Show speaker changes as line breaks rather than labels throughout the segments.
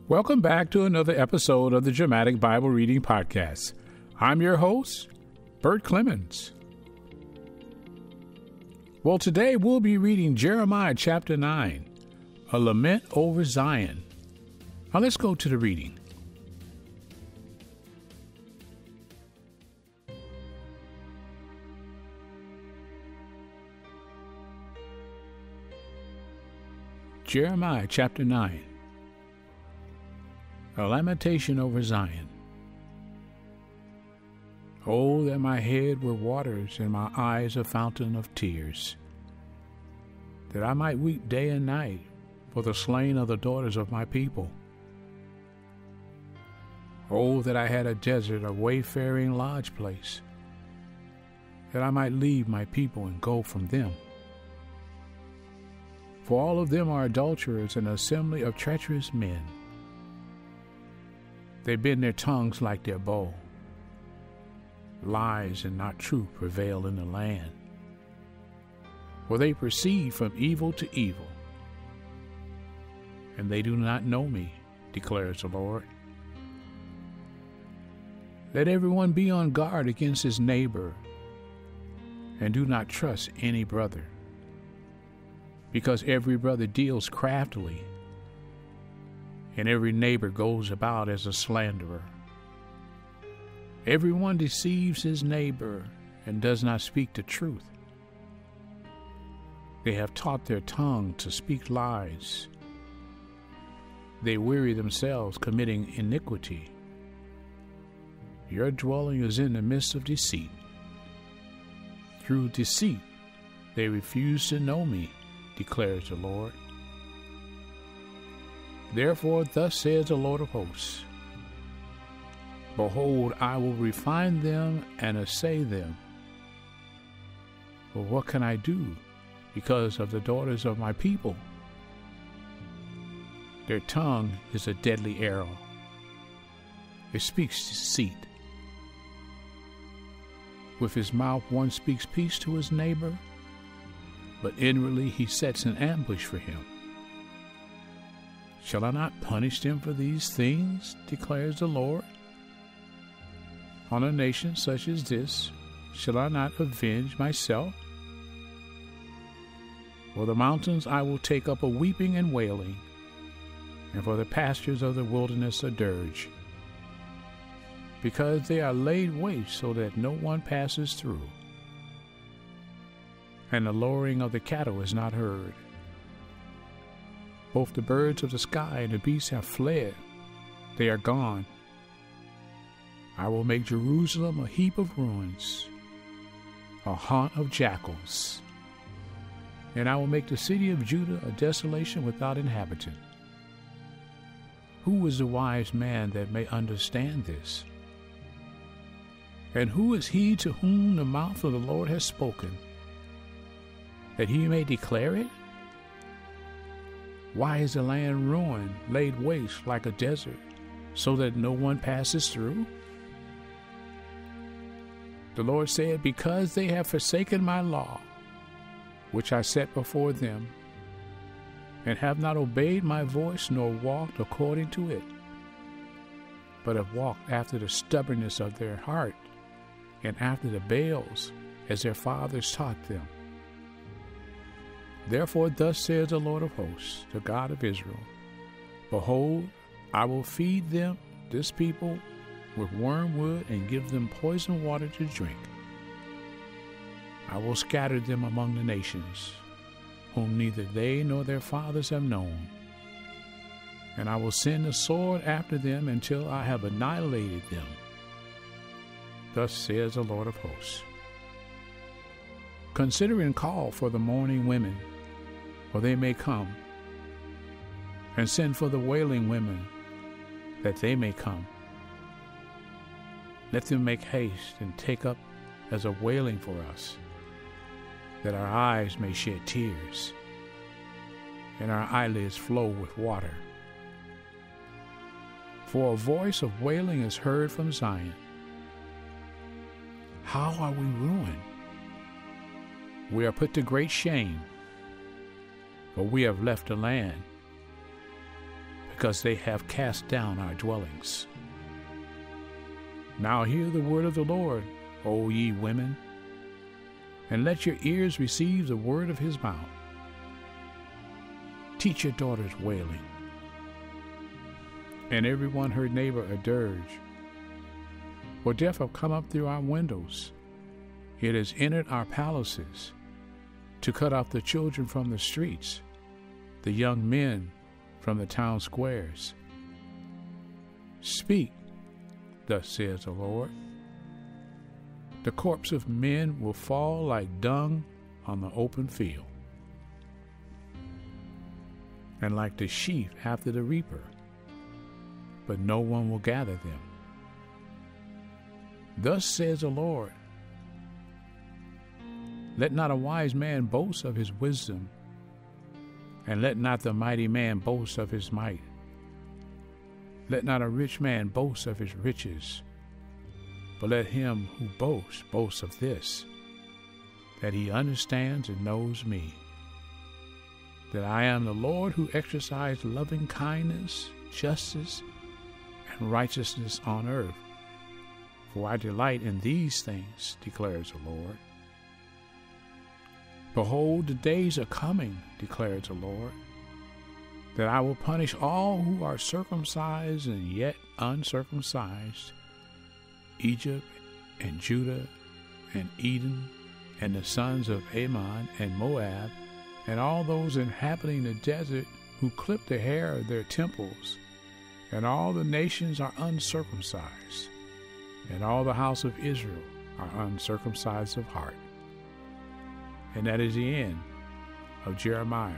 Welcome back to another episode of the Dramatic Bible Reading Podcast. I'm your host, Bert Clemens. Well, today we'll be reading Jeremiah chapter 9, a lament over Zion. Now let's go to the reading. Jeremiah chapter 9, a lamentation over Zion. Oh, that my head were waters and my eyes a fountain of tears, that I might weep day and night for the slain of the daughters of my people. Oh, that I had a desert, a wayfaring lodge place, that I might leave my people and go from them. For all of them are adulterers, an assembly of treacherous men. They bend their tongues like their bow. Lies and not truth prevail in the land. For they proceed from evil to evil, and they do not know me, declares the Lord. Let everyone be on guard against his neighbor, and do not trust any brother, because every brother deals craftily, and every neighbor goes about as a slanderer. Everyone deceives his neighbor and does not speak the truth. They have taught their tongue to speak lies. They weary themselves committing iniquity. Your dwelling is in the midst of deceit. Through deceit they refuse to know me, declares the Lord. Therefore, thus says the Lord of hosts, behold, I will refine them and assay them. But what can I do because of the daughters of my people? Their tongue is a deadly arrow. It speaks deceit. With his mouth one speaks peace to his neighbor, but inwardly he sets an ambush for him. Shall I not punish them for these things, declares the Lord? On a nation such as this, shall I not avenge myself? For the mountains I will take up a weeping and wailing, and for the pastures of the wilderness a dirge, because they are laid waste so that no one passes through, and the lowing of the cattle is not heard. Both the birds of the sky and the beasts have fled. They are gone. I will make Jerusalem a heap of ruins, a haunt of jackals. And I will make the city of Judah a desolation without inhabitant. Who is the wise man that may understand this? And who is he to whom the mouth of the Lord has spoken, that he may declare it? Why is the land ruined, laid waste like a desert, so that no one passes through? The Lord said, because they have forsaken my law, which I set before them, and have not obeyed my voice nor walked according to it, but have walked after the stubbornness of their heart, and after the Baals, as their fathers taught them. Therefore thus says the Lord of hosts, the God of Israel, behold, I will feed them, this people, with wormwood and give them poison water to drink. I will scatter them among the nations, whom neither they nor their fathers have known. And I will send a sword after them until I have annihilated them. Thus says the Lord of hosts. Consider and call for the mourning women, for they may come, and send for the wailing women, that they may come. Let them make haste and take up as a wailing for us, that our eyes may shed tears, and our eyelids flow with water. For a voice of wailing is heard from Zion. How are we ruined? We are put to great shame, for we have left the land. because they have cast down our dwellings. Now hear the word of the Lord, O ye women, and let your ears receive the word of his mouth. Teach your daughters wailing, and everyone her neighbor a dirge. For death have come up through our windows. It has entered our palaces, to cut off the children from the streets, the young men from the town squares. Speak, thus says the Lord. The corpse of men will fall like dung on the open field, and like the sheaf after the reaper, but no one will gather them. Thus says the Lord, let not a wise man boast of his wisdom, and let not the mighty man boast of his might. Let not a rich man boast of his riches, but let him who boasts boast of this, that he understands and knows me, that I am the Lord who exercise loving kindness, justice, and righteousness on earth. For I delight in these things, declares the Lord. Behold, the days are coming, declares the Lord, that I will punish all who are circumcised and yet uncircumcised, Egypt and Judah and Edom and the sons of Ammon and Moab, and all those inhabiting the desert who clip the hair of their temples, and all the nations are uncircumcised, and all the house of Israel are uncircumcised of heart. And that is the end of Jeremiah,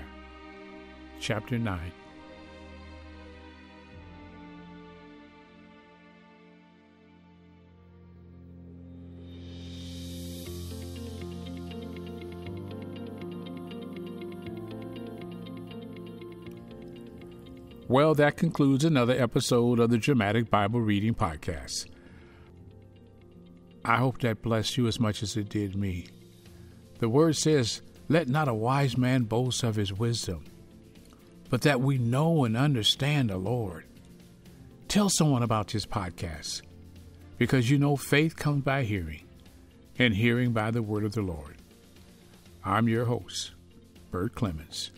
chapter 9. Well, that concludes another episode of the Dramatic Bible Reading Podcast. I hope that blessed you as much as it did me. The word says, let not a wise man boast of his wisdom, but that we know and understand the Lord. Tell someone about this podcast, because you know faith comes by hearing, and hearing by the word of the Lord. I'm your host, Bert Clemens.